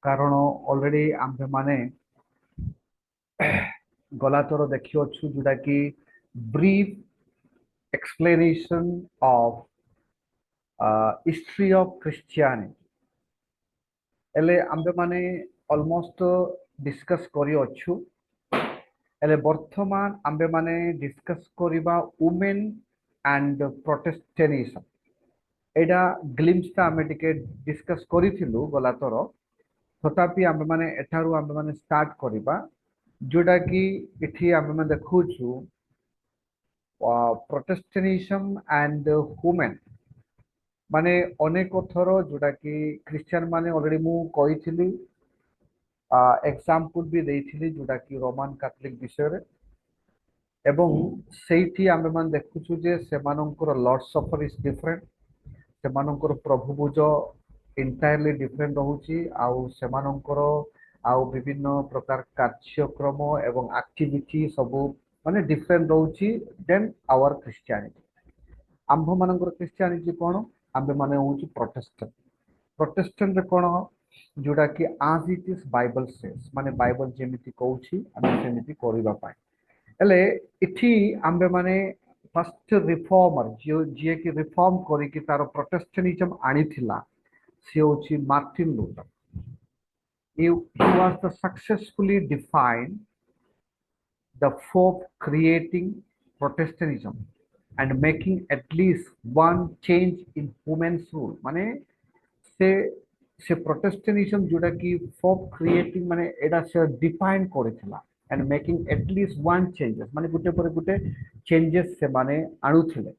कारण ऑलरेडी आम्भे माने गला थर देखि अच्छु जोटा कि brief explanation of history of Christianity एले आम्भे माने ऑलमोस्ट डिस्कस करी अच्छु एले वर्तमान आम्भे माने डिस्कस करिबा वुमेन एंड प्रोटेस्टेनिज्म एडा ग्लिम्स ता आमे टिके डिस्कस करिथिलु गला थर तथापि आम्भे माने एठारु आम्भे माने स्टार्ट करिबा जोटा कि इथि आम्भे माने देखुछु प्रोटेस्टेनिज्म एंड वुमेन माने अनेक थर जोटा कि क्रिश्चियन माने ऑलरेडी मु कहिथिली एग्जांपल भी देइथिली जोटा कि रोमान कैथोलिक विषय रे एवं सेठी आमे मान देखुछु जे सेमानंकर लॉर्ड सफर इज डिफरेंट सेमानंकर प्रभु बुझ इंटायरली डिफरेंट रहउची आउ सेमानंकर आउ विभिन्न प्रकार कार्यक्रम एवं एक्टिविटी सब माने डिफरेंट रहउची देन आवर क्रिश्चियनिटी आंभ मानकर क्रिश्चियनिटी कोन आंबे माने होउची प्रोटेस्टेंट प्रोटेस्टेंट रे कोन जोटा कि आज इट इज बाइबल सेस माने बाइबल जेमिति कहउची आमे सेमिति करिबा पाए एले इथि आंबे माने फर्स्ट रिफॉर्मर जो जे कि रिफॉर्म करी कि तार प्रोटेस्टेंटिज्म आनी थिला से होची Martin Luther he was the successfully defined the Pope creating Protestantism and making at least one change in women's rule माने से से प्रोटेस्टेंटिज्म जोटा कि पोप क्रिएटिंग माने एडा से डिफाइन करिथिला and making at least one changes माने गुटे पर गुटे चेंजेस से माने आणुथिले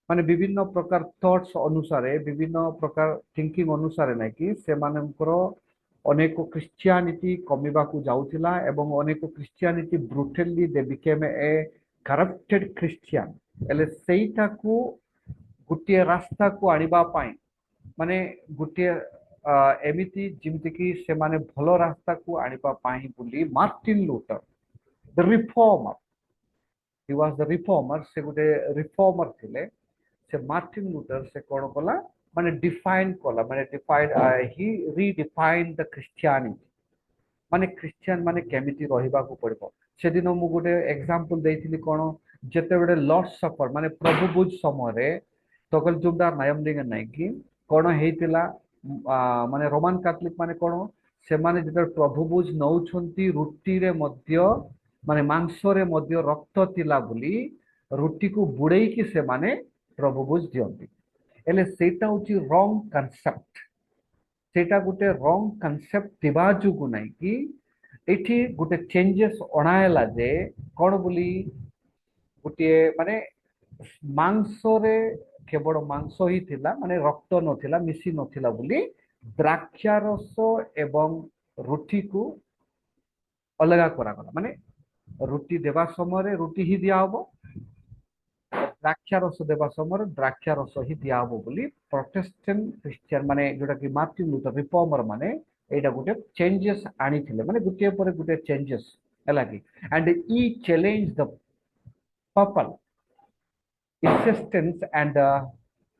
माने विभिन्न प्रकार थॉट्स अनुसार विभिन्न प्रकार थिंकिंग अनुसार नै कि से मानकर अनेक क्रिश्चियनिटी कमिबा को जाउथिला एवं अनेक Christianity brutally they became a corrupted Christian एले सेइटा को गुटे रास्ता को आनिबा पाई माने गुटे एमिति जिमति कि से माने भलो रास्ता को आनिबा पाई बुली Martin Luther the reformer he was the reformer से गुटे रिफॉर्मर थिले से मार्टिन लूथर से कोन कला माने डिफाइन कला माने define he redefined the Christianity माने क्रिश्चियन माने केमिति रहिबा को पड़बो से दिन मु गुटे एग्जांपल देइथिली कोन जेते बेडे लॉर्ड सफर माने प्रभु बुझ समय रे तकल जुबदार नायम दिंग नै कि कोन हेतिला माने रोमान कैथोलिक माने कोन से माने जेते प्रभु बुझ नउछंती रुटी रे मध्य माने मांस रे मध्य रक्त तिला बुली रुटी को बुड़ेई कि से माने प्रभु बुझ दियंती एले सेटा होची रॉन्ग कांसेप्ट सेटा गुटे रॉन्ग कांसेप्ट दिबा जुगु नै कि एठी गुटे चेंजेस अणायला जे कोन बुली गुटे माने मांस रे केवल मांस ही थिला माने रक्त नथिला मिसी नथिला बुली द्राक्षारस एवं रुटी को अलगा करा गला माने रुटी देवा समय रे रुटी ही दिया हबो द्राक्षारस देवा समय द्राक्षारस ही दिया हबो बुली प्रोटेस्टेंट क्रिश्चियन माने जोटा कि मार्टिन लूथर रिफॉर्मर माने एटा गुटे चेंजेस आनी थिले माने गुटे पर गुटे चेंजेस हला कि and E challenge the people insistence and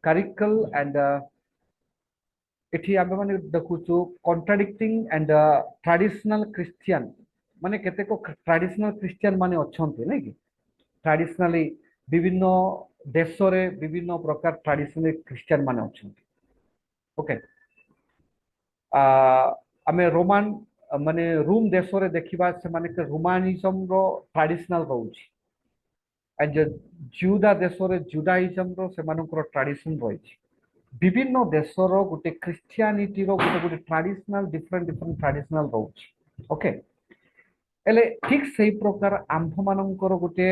curricle and एठी आमे माने देखुछु कॉन्ट्राडिक्टिंग एंड ट्रेडिशनल क्रिश्चियन माने केते को ट्रेडिशनल क्रिश्चियन माने अछंती नै कि ट्रेडिशनली विभिन्न देश रे विभिन्न प्रकार ट्रेडिशनल क्रिश्चियन माने अछंती ओके आमे रोमान माने रोम देश रे देखिबा से माने के रोमानिज्म रो ट्रेडिशनल रहउची एंड जुदा देश रे जुडाइज्म रो से मानकर ट्रेडिशन रहिछि विभिन्न देश रो गुटे क्रिश्चियनिटी रो गुटे गुटे ट्रेडिशनल डिफरेंट डिफरेंट ट्रेडिशनल रहउछि ओके एले ठीक सही प्रकार आंभ मानकर गुटे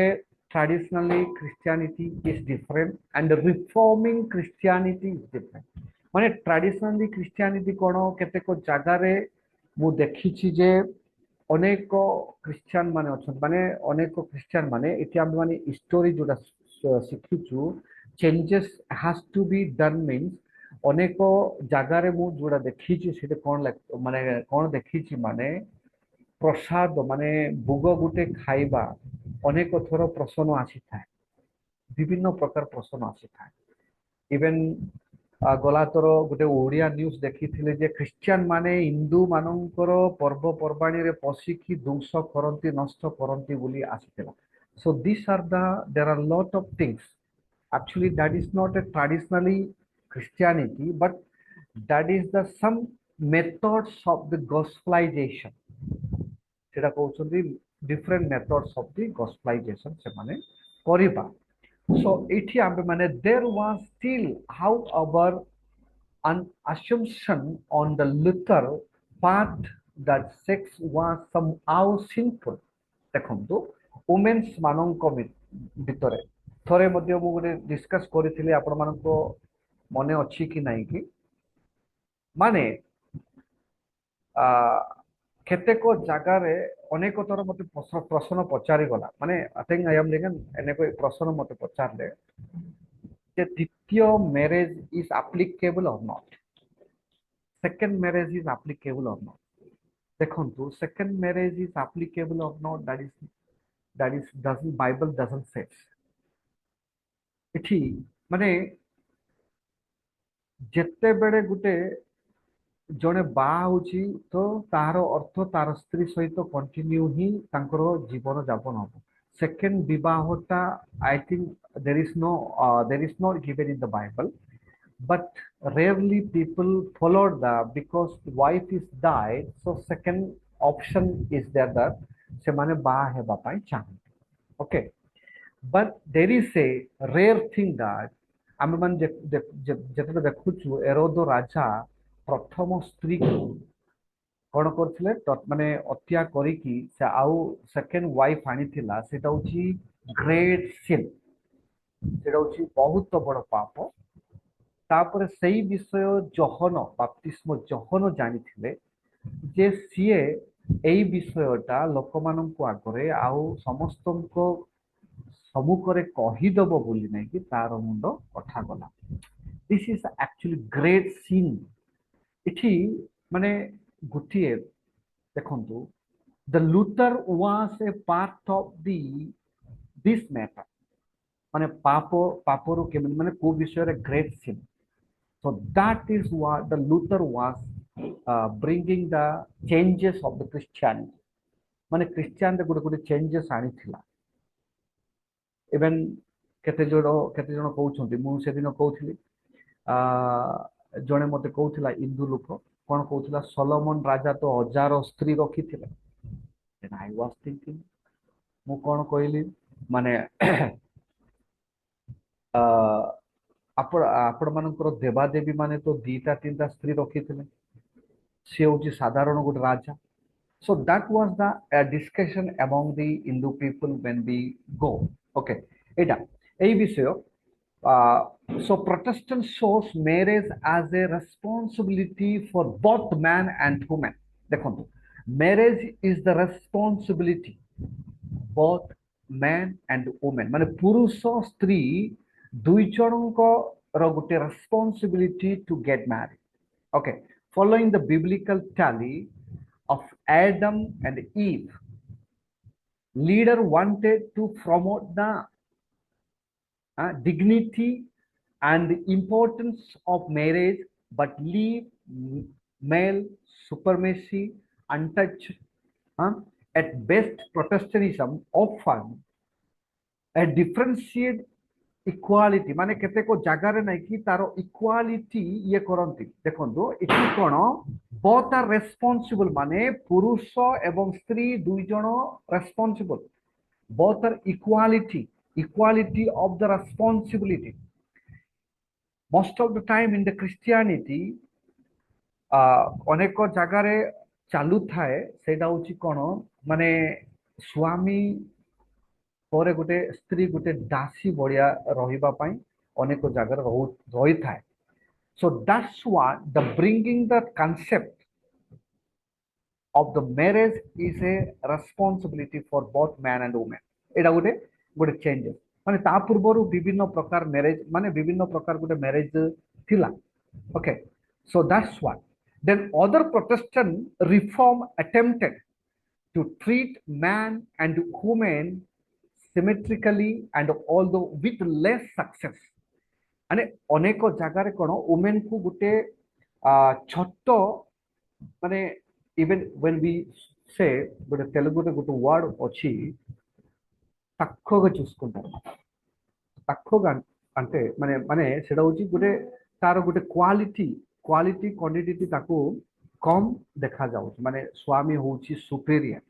traditionally Christianity is different and reforming Christianity is different माने ट्रेडिशनली क्रिश्चियनिटी कोन केते को जागा रे मु देखिछि जे अनेक क्रिश्चियन माने अछन माने अनेक क्रिश्चियन माने इति हम माने स्टोरी जोटा सिखिछु changes has to be done means अनेक जागा रे मु जोटा देखिछि सेटे कोन माने कोन देखिछि माने प्रसाद माने भोग गुटे खाइबा अनेक थोर प्रश्न आसी थाए विभिन्न प्रकार प्रश्न आसी थाए इवन ଗଲାଥର ଗୋଟେ ଓଡ଼ିଆ ନ୍ୟୁଜ ଦେଖିଥିଲେ ଯେ ଖ୍ରୀଷ୍ଟିଆନ ମାନେ ହିନ୍ଦୁ ମାନଙ୍କର ପର୍ବପର୍ବାଣୀରେ ପଶିକି ଧ୍ୱଂସ କରନ୍ତି ନଷ୍ଟ କରନ୍ତି ବୋଲି ଆସିଥିଲା. So these are there are lot of things. Actually, that is not a traditionally Christianity, but that is the some methods of the gospelization. ସେଟା କହୁଛନ୍ତି different methods of the gospelization ସେମାନେ କରିବା. So ଏଠି ଆମେ ମାନେ there was still however an assumption on the Luther part that sex was somehow sinful. ଦେଖନ୍ତୁ women's ମାନଙ୍କ ଭିତରେ ଥରେ ମଧ୍ୟ ମୁଁ ଗୋଟେ ଡିସ୍କସ୍ କରିଥିଲି ଆପଣମାନଙ୍କ ମନେ ଅଛି କି ନାହିଁ କି ମାନେ କେତେକ ଜାଗାରେ ଅନେକ ଥର ମତେ ପ୍ରଶ୍ନ ପଚାରିଗଲା ମାନେ I think I am ଅନେକ ପ୍ରଶ୍ନ ମତେ ପଚାରିଲେ ଯେ ଦ୍ୱିତୀୟ marriage is applicable or not, second marriage is applicable or not. ଦେଖନ୍ତୁ second marriage is applicable or not, that is doesn't Bible doesn't say. ଏଠି ମାନେ ଯେତେବେଳେ ଗୋଟେ ଜଣେ ବାହା ହଉଛି ତ ତାର ଅର୍ଥ ତାର ସ୍ତ୍ରୀ ସହିତ କଣ୍ଟିନ୍ୟୁ ହିଁ ତାଙ୍କର ଜୀବନ ଯାପନ ହବ. ସେକେଣ୍ଡ ବିବାହଟା I think there is not given in the Bible, but rarely people follow that because wife is died, so second option is there that ସେମାନେ ବାହା ହେବା ପାଇଁ ଚାହାନ୍ତି. Okay, but there is a rare thing that ଆମେ ମାନେ ଯେତେବେଳେ ଦେଖୁଛୁ ଏରୋଦ ରାଜା ପ୍ରଥମ ସ୍ତ୍ରୀକୁ କଣ କରିଥିଲେ ମାନେ ହତ୍ୟା କରିକି ସେ ଆଉ ସେକେଣ୍ଡ ୱାଇଫ ଆଣିଥିଲା. ସେଟା ହଉଛି ଗ୍ରେଟ୍ ସିନ୍, ସେଟା ହଉଛି ବହୁତ ବଡ ପାପ. ତାପରେ ସେଇ ବିଷୟ ଜହନ ବାପ୍ତିସ୍ମ ଜହନ ଜାଣିଥିଲେ ଯେ ସିଏ ଏଇ ବିଷୟଟା ଲୋକମାନଙ୍କ ଆଗରେ ଆଉ ସମସ୍ତଙ୍କ ସମ୍ମୁଖରେ କହିଦବ ବୋଲି ନାଇକି ତାର ମୁଣ୍ଡ କଠାଗଲା. This is actually great sin. ଏଠି ମାନେ ଗୋଟିଏ ଦେଖନ୍ତୁ the Luther was a part of this matter ମାନେ ପାପରୁ କେମିତି ମାନେ କୋଉ ବିଷୟରେ great sin. So that is what the Luther was bringing the changes of the Christianity. ମାନେ ଖ୍ରୀଷ୍ଟିଆନରେ ଗୋଟେ changes ଆଣିଥିଲା. even କେତେ ଜଣ କହୁଛନ୍ତି, ମୁଁ ସେଦିନ କହୁଥିଲି ଜଣେ ମତେ କହୁଥିଲା ହିନ୍ଦୁ ଲୋକ କଣ କହୁଥିଲା ସଲୋମନ ରାଜା ତ 1000 ସ୍ତ୍ରୀ ରଖିଥିଲେ. then I was thinking ମୁଁ କଣ କହିଲି ମାନେ ଆପଣ ମାନଙ୍କର ଦେବାଦେବୀ ମାନେ ତ 2ଟା 3ଟା ସ୍ତ୍ରୀ ରଖିଥିଲେ, ସେ ହଉଛି ସାଧାରଣ ଗୋଟେ ରାଜା. So that was the discussion among the Hindu people when we go. Okay, এটা এই বিষয়. So Protestant shows marriage as a responsibility for both man and woman. ଦେଖନ୍ତୁ marriage is the responsibility both man and woman ମାନେ ପୁରୁଷ ସ୍ତ୍ରୀ ଦୁଇ ଜଣଙ୍କର ଗୋଟେ responsibility to get married. Okay, following the biblical tally of Adam and Eve, leader wanted to promote the dignity and the importance of marriage but leave male supremacy untouched. At best Protestantism often a differentiate equality ମାନେ କେତେକ ଜାଗାରେ ନାହିଁ କି ତାର equality ଇଏ କରନ୍ତି. ଦେଖନ୍ତୁ ଏଠି କଣ both are responsible ମାନେ ପୁରୁଷ ଏବଂ ସ୍ତ୍ରୀ ଦୁଇ ଜଣ responsible, both are equality of the responsibility. Most of the time in the Christianity ଅନେକ ଜାଗାରେ ଚାଲୁଥାଏ ସେଇଟା ହଉଛି କଣ ମାନେ ସ୍ୱାମୀ ପରେ ଗୋଟେ ସ୍ତ୍ରୀ ଗୋଟେ ଦାସୀ ଭଳିଆ ରହିବା ପାଇଁ ଅନେକ ଜାଗାରେ ରହିଥାଏ. So that's what the bringing the concept of the marriage is a responsibility for both man and woman. ଏଟା ଗୋଟେ changes ମାନେ ତା ପୂର୍ବରୁ ବିଭିନ୍ନ ପ୍ରକାର ମ୍ୟାରେଜ ମାନେ ବିଭିନ୍ନ ପ୍ରକାର ଗୋଟେ ମ୍ୟାରେଜ ଥିଲା. Okay, so that's what. Then other Protestant reform attempted to treat man and woman symmetrically and although with less success. माने अनेक जगार कौन वुमेन को गोटे छोट माने इवन व्हेन वी से गोटे तेलुगु रे गोटे वर्ड अछि तक्खग चूसुకుంటారు तक्खग అంటే माने माने सेटा होची गोटे तार गोटे क्वालिटी क्वांटिटी ताको कम देखा जाउ माने स्वामी होची सुपीरियर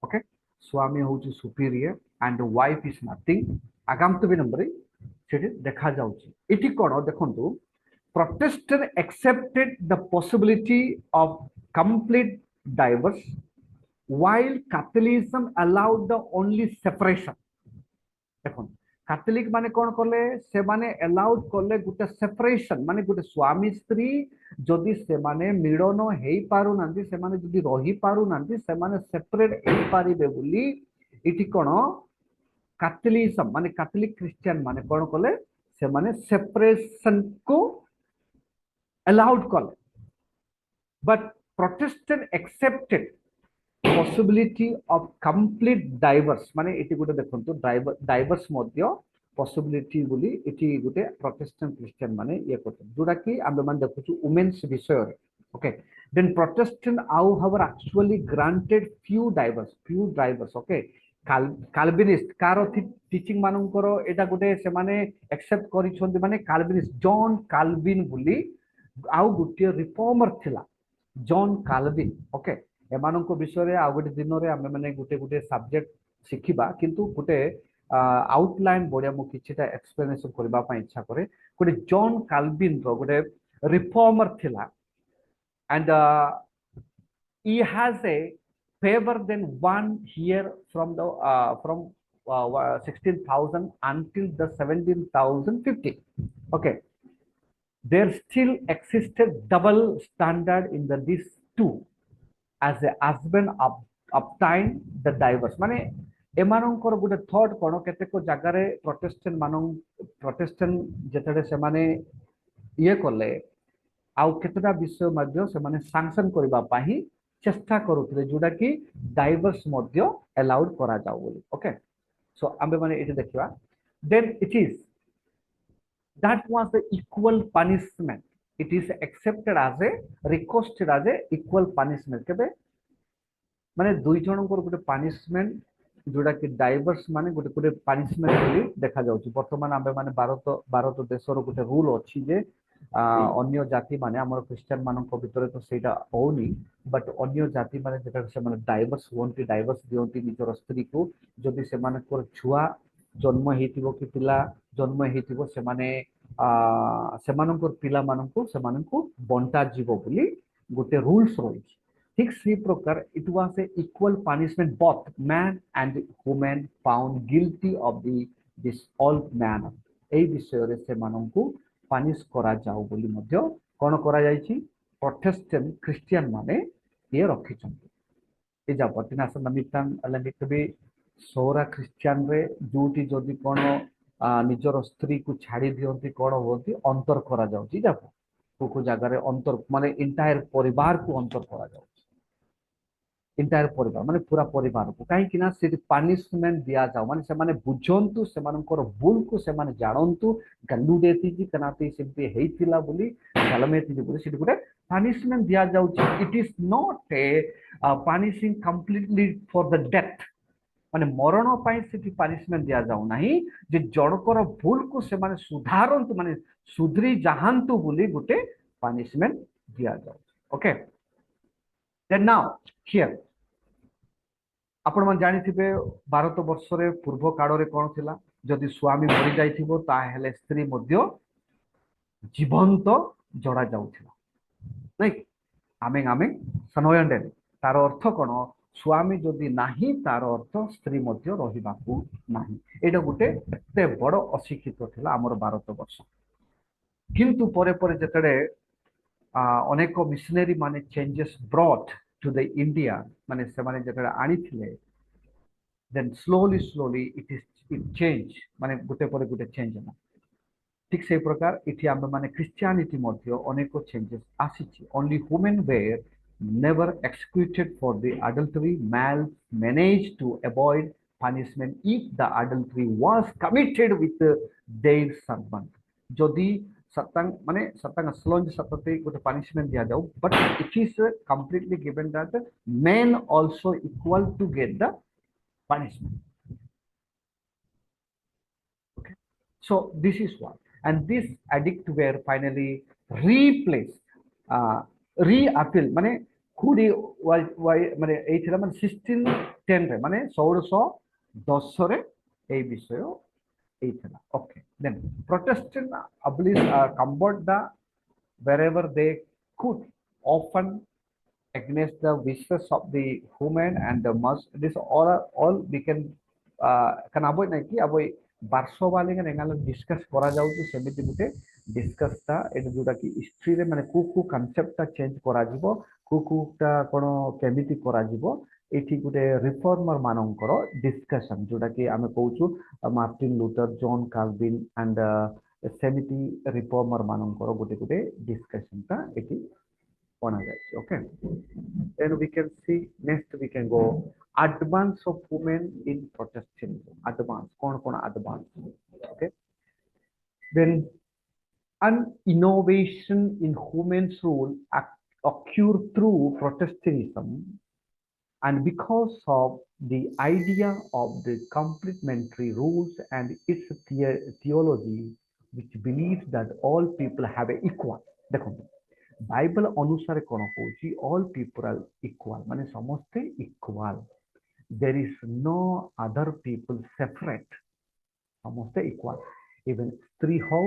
ओके स्वामी होची superior and wife is nothing आगाम तो भी नंबर सेठी देखा जाउची इति कोन देखंतु Protestant accepted the possibility of complete divorce while Catholicism allowed the only separation देखो कैथोलिक माने कौन कले से माने अलाउड कले गुटे सेपरेशन माने गुटे स्वामी स्त्री जदि से माने मिलन हेई पारु नांती से माने जदि रही पारु नांती से माने सेपरेट हेई पारिबे बोली इति कोन कैथोलिज्म माने कैथोलिक क्रिश्चियन माने कौन कले से माने सेपरेशन को अलाउड कले but Protestant accepted possibility of complete divorce माने इति गुटे देखंतु डाइवर्स मध्य possibility बोली इति गुटे प्रोटेस्टेंट क्रिश्चियन माने ये करते जोडा कि आमे मान देखुछु वुमेन्स विषय रे ओके देन प्रोटेस्टेंट आउ have actually granted few drivers okay Calvinist कार टीचिंग मानकर एटा गुटे से माने एक्सेप्ट करिसोंती माने काल्विनिस्ट जॉन काल्विन बोली आउ गुटे रिफॉर्मर थिला जॉन काल्विन ओके एमाननको विषय आ गोटे दिन रे आमे माने गोटे गोटे सब्जेक्ट शिखिबा किंतु गोटे आउटलाइन बढिया मु किछटा एक्सप्लेनेशन करबा पई इच्छा करे गोटे जॉन काल्विन रो गोटे रिफॉर्मर थिला and he has a favor than one here from the from 16,000 until the 17,050 okay there still existed double standard in the these two as a husband obtain the divorce माने एमानंकर गुटे thought कोन केतेको जगारे Protestant जेतडे से माने ये करले आउ केतेटा विषय मध्य से माने सैंक्शन करबा पाही चेष्टा करूथले जोडा कि डाइवर्स मध्य अलाउड करा जाउ बोली ओके सो आबे माने एटे देखिबा then it is that was the equal punishment it is accepted as a requested as a equal punishment केबे माने दुई जनकर गुटे पनिशमेंट जोडा कि डाइवर्स माने गुटे गुटे पनिशमेंट बोली देखा जाउची वर्तमान आबे माने भारत देशर गुटे रूल अछि जे अन्य जाति माने हमर क्रिश्चियन मानको भितरे तो सेटा होनी बट अन्य जाति माने जेटा से माने डाइवर्स होंती डाइवर्स दियंती निजर स्त्री को जदि से माने को छुआ जन्म हेतिबो कि पिला जन्म हेतिबो से माने सेमानकर पिला माननको सेमाननको बंटा जीवो बोली गोटे रूल्स रोई ठीक सी प्रकार it was a equal punishment both man and women found guilty of this all man ए विषय रे सेमाननको पनिश करा जाऊ बोली मध्य कोन करा जाईची प्रोटेस्टेंट क्रिश्चियन माने ये रखि छथि ए जा पतिनास नमितान अलंबिकबे सौरा क्रिश्चियन रे जोटी जदि कोन निजर स्त्री को छाड़ी दियंती कोन होती अंतर करा जाउची जाको को जगह रे अंतर माने इंटायर परिवार को अंतर करा जाउची इंटायर परिवार माने पूरा परिवार को काहे कि ना से पनिशमेंट दिया जाउ माने से माने बुझंतु से मानकर भूल को से माने जानंतु गल्लू देती जी कनाते सिंपली हेइतिला बोली गलमेती जी बोली से गोटे पनिशमेंट दिया जाउची it is not a punishing completely for the death माने मरण पाई से पनिशमेंट दिया जाउ नाही जे जड़कर भूल को से माने सुधारंतु माने सुधरी जाहंतु बोली गोटे पनिशमेंट दिया जाउ ओके देन नाउ हियर आपण मन जानि थिबे भारत वर्ष रे पूर्व काल रे कोन थिला जदि स्वामी मरि जाइथिबो ता हेले स्त्री मध्य जीवंत जड़ा जाउथिला नै आमे आमे सनोयंडे तार अर्थ कोन स्वामी जदि नाही तार अर्थ स्त्री मध्य रहिबाकू नाही एटा गुटे एते बड़ अशिक्षित थिला हमर भारत वर्ष किंतु परे परे जतडे अनेक मिशनरी माने changes brought to the India माने से माने जतडे आनी थिले देन स्लोली इट चेंज माने गुटे परे गुटे चेंज ना ठीक से प्रकार इठी आमे माने क्रिश्चियनिटी मध्य अनेक चेंजेस आसीची only women were never executed for the adultery male managed to avoid punishment if the adultery was committed with their servant जदि सतांग माने सतांग स्लंज सतते गोटे पनिशमेंट दिया जाऊ but it is completely given that men also equal to get the punishment. Okay, so this is what, and this addict were finally replaced, reappeal माने खुदी Y माने এই ছিল মানে 1610 রে মানে 1610 রে এই বিষয় এই ছিল. Okay, then Protestant abolished combat the wherever they could, often against the wishes of the women and the must. This all we can avoid nahi ki avoid barso wale ka nengal discuss kora jau ki semiti gute discuss ta eta joda ki history re mane ku concept ta change kora jibo ku ta kono kemiti kora jibo एठी गुटे reformer मानकर discussion जोटा कि आमे कहूछु Martin Luther John Calvin and सेमिति reformer मानकर गुटे गुटे discussion ता एठी पढ़ा जाए. Okay, then we can see next we can go advance of women in Protestantism. Advance कौन advance. Okay, then an innovation in women's rule occurred through Protestantism, and because of the idea of the complementary rules and its theology which believes that all people have a equal. देखो Bible अनुसार कौन कहूँ all people are equal माने समस्ते equal, there is no other people separate, समस्ते equal even स्त्री हो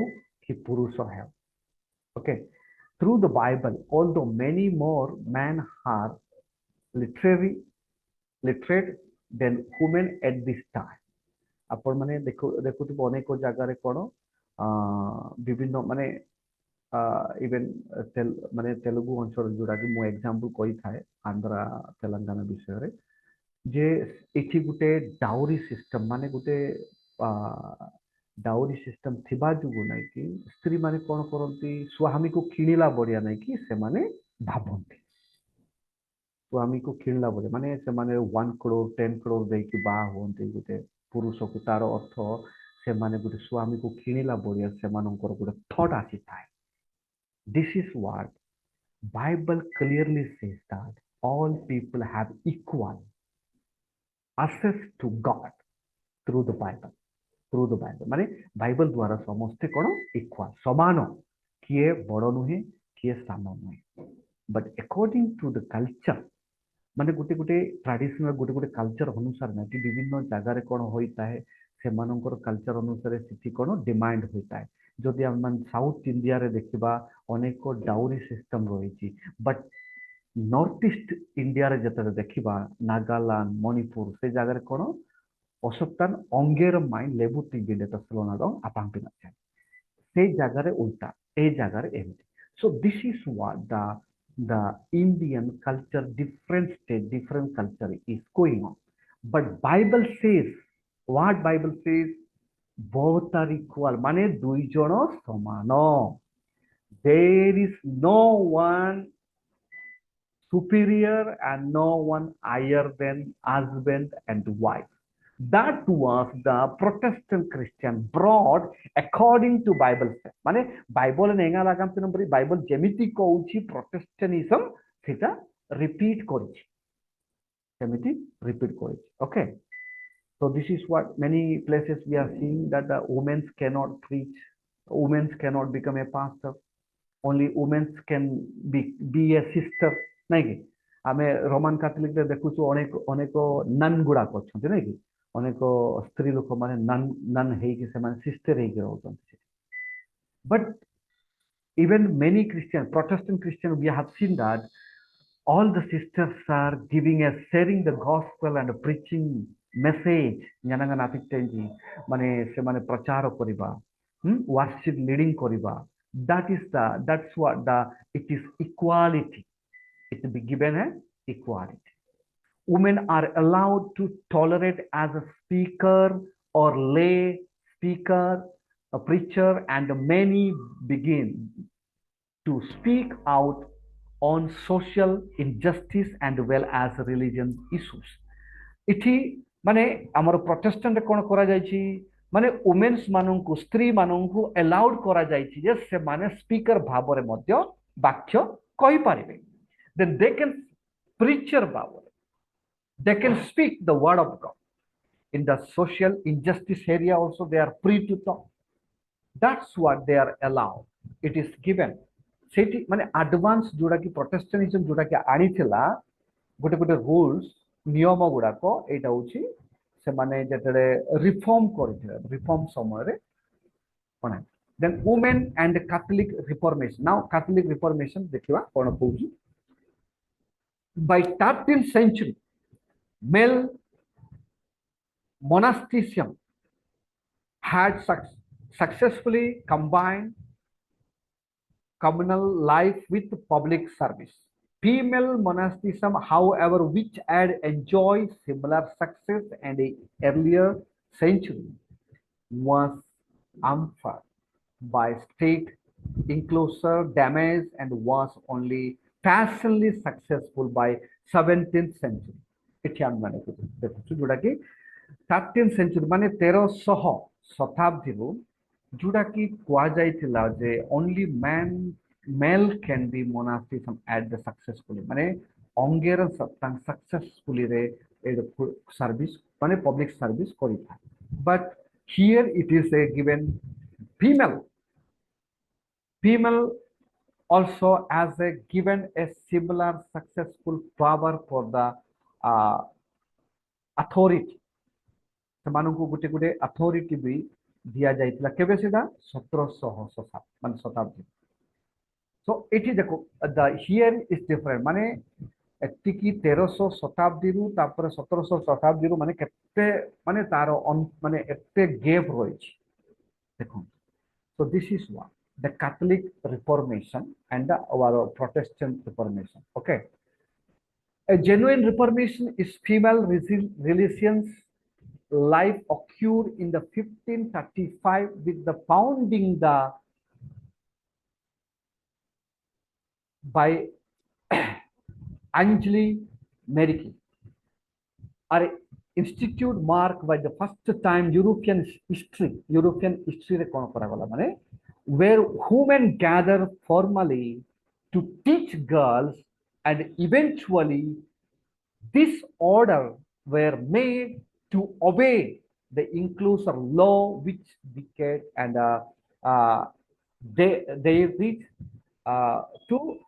कि पुरुष हो. Okay, through the Bible although many more man are literate than women at this time. आपण माने देखो देखुथिबो अनेक जगह कौन विभिन्न माने इवेन माने तेलुगु अंचल जोड़ा कि मु एग्जांपल कही थाए आंध्रा तेलंगाना विषय रे जे एठी गुटे डाउरी सिस्टम माने गुटे डाउरी सिस्टम थिबा जुगु नै कि स्त्री माने कोन करंती स्वामी को किणिला बढिया नै कि से माने भाबंती स्वामी को किणिला बढिया माने से माने 1 करोड़ 10 करोड़ दे कि बा होंती गुटे पुरुष को तार अर्थ से माने गुटे स्वामी को किणिला बढिया से मानकर गुटे थॉट आसी थाए. This is what Bible clearly says, that all people have equal access to God through the Bible. Through the Bible. माने Bible द्वारा समस्ते कौन equal समान, किए बड़ नुहे किए साम नुहे. But according to the culture माने गुटे गुटे ट्रेडिशनल गुटे गुटे कल्चर अनुसार ना कि विभिन्न जगह रे कौन होता है से मानकर कल्चर अनुसार सिटी कौन डिमांड होता है. जदि हम साउथ इंडिया रे देखिबा अनेक डाउरी सिस्टम रही, बट नॉर्थ ईस्ट इंडिया रे जतरे देखिबा नागालैंड मणिपुर से जगह रे कौन असप्तान अंगेर माइन लेबुटी बिले तसलोना दो आपांग पिना चाहिए से जगह रे उल्टा ए जगह रे एमटी. So this is what the Indian culture, different state, different culture is going on. But Bible says, what Bible says? Both are equal. माने दुई जन समान. There is no one superior and no one higher than husband and wife. That was the Protestant Christian brought according to Bible. माने Bible नेगा लगाम ते number Bible जेमिति कहउछि प्रोटेस्टेनिज्म सेटा रिपीट करिछि, जेमिति रिपीट करिछि. Okay, so this is what many places we are seeing, that the women cannot preach, women cannot become a pastor, only women can be a sister. नहीं कि आमे Roman Catholic रे देखुछु अनेक अनेक नन गुडा करछन्ते नहीं कि अनेक स्त्री लोक माने नन हे कि से माने सिस्टर हे कि रहउछन्ते. But even many Christian Protestant Christian we have seen that all the sisters are giving a sharing the gospel and preaching message ஞானங்க नापिटेंजी माने से माने प्रचार करिबा, worship leading करिबा. That's what it is equality. It will be given as equality. Women are allowed to tolerate as a speaker or lay speaker, a preacher, and many begin to speak out on social injustice and well as religion issues. इठी माने हमर Protestant कोन करा जायछि माने women's माननकु स्त्री माननकु allowed करा जायछि जे से माने speaker भाबरे मध्य वाक्य कहि पारिबे देन दे कैन प्रीचर भाबरे they can speak the word of God in the social injustice area also they are free to talk that's what they are allowed it is given सेठी माने advance जोडा कि Protestantism जोडा कि आनी थिला गोटे गोटे रूल्स नियम गुडा को एटा होची से माने जेतरे रिफॉर्म करथिले रिफॉर्म समय रे कोन then women and catholic reformation now catholic reformation देखिबा कोन कहूची by 13th century male monasticism had successfully combined communal life with public service. Female monasticism, however, which had enjoyed similar success in the earlier century, was hampered by state enclosure damage and was only partially successful by 17th century. ଏଠି ଆମେ ମାନେ ଦେଖୁଛୁ ଯୋଉଟା କି 13th century ମାନେ 1300 ଶତାବ୍ଦୀରୁ जोड़ा कि कुआ जाइथिला जे only male can be monasticism at the successfully माने अंगेर सत्तां सक्सेसफुली रे सर्विस माने पब्लिक सर्विस करिथा but here it is a given female also as a given a similar successful power for the authority ସେମାନଙ୍କୁ ଗୋଟେ ଗୋଟେ authority ବି दिया जाइतिला केबे सेदा 1700 माने शताब्दी सो एठी देखो द हियर इज डिफरेंट माने एति की 1300 शताब्दी रु तापर 1700 शताब्दी रु माने केते माने तारो माने एते गैप रहिछि देखो so this is what the Catholic reformation and our Protestant reformation okay a genuine reformation is female relations life occurred in the 1535 with the founding by Angeli Meriki are institute marked by the first time European history रे कोन करा गला माने where women gather formally to teach girls and eventually this order were made to obey the inclusive law which decade and they reach to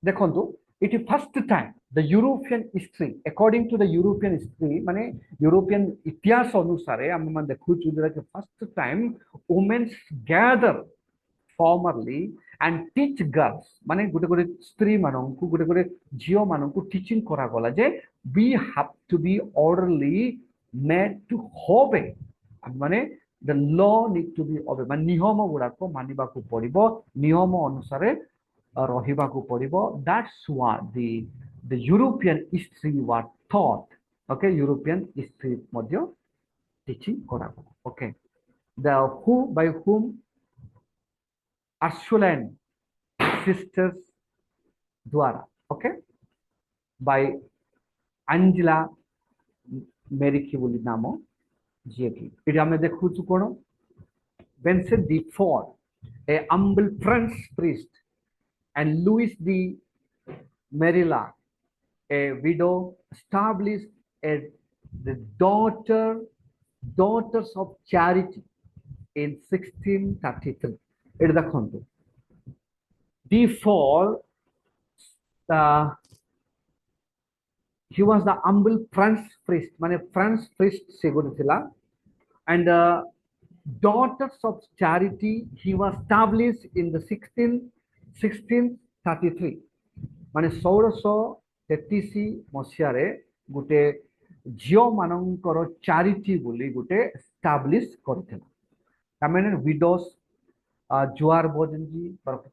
देखो it is first time the European history according to the European history माने European इतिहास अनुसार हम मन देखु जुरा कि first time women gather formally and teach girls माने गुटे गुटे स्त्री माननकु गुटे गुटे झियो माननकु टीचिंग करा गला जे we have to be orderly made to obey माने the law need to be obey माने नियम गुडा को मानिबा को पड़िबो नियम अनुसार रहिबा को पड़िबो that's what the European history was taught okay European history Madhya teaching करा गला okay the who by whom Ursuline sisters द्वारा okay by Angela Meriki बोली नाम जे की इडी हमें देखु छु कोन when said before a humble French priest and Louis de Merilla a widow established the daughters of charity in 1633 it देखंतु before he was the humble French priest माने French priest से good थिला and daughters of charity he was established in the 1633 माने 1633 मसिया रे गुटे झियो मानंकर charity बोली गुटे establish करथिला तामेने विडोस जुआर भोजन जी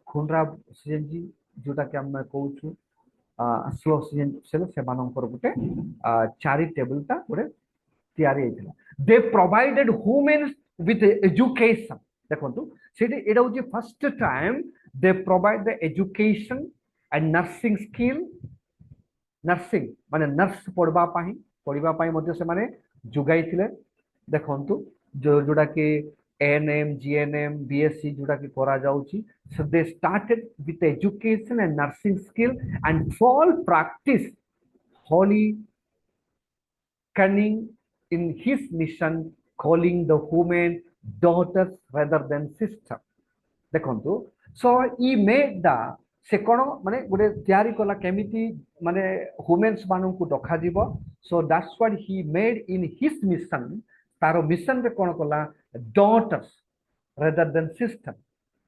खुनरा season जी जोटा कि हम कहू छु स्लो सीजन से मानंकर गुटे चैरिटेबल ता गुटे तयारी हेतिला they provided women with education देखंतु सेठी एडा होची first time they provide the education and nursing skill nursing माने नर्स पढ़बा पाई मध्य से माने जुगाई थिले देखंतु जोड़ा कि एएनएम जीएनएम बीएससी जोड़ा कि करा जाउची. So they started with education and nursing skill and fall practice holy cunning in his mission, calling the women daughters rather than sisters. ଦେଖନ୍ତୁ ସୋ ଇ ମେଡ୍ ଦ ସେ କ'ଣ ମାନେ ଗୋଟେ ତିଆରି କଲା କେମିତି ମାନେ ହ୍ୟୁମେନ୍ସ ମାନଙ୍କୁ ଡକାଯିବ. So that's what he made in his mission. ତାର ମିଶନରେ କ'ଣ କଲା ଡଟର୍ସ ରେଦର ଦେନ୍ ସିଷ୍ଟର,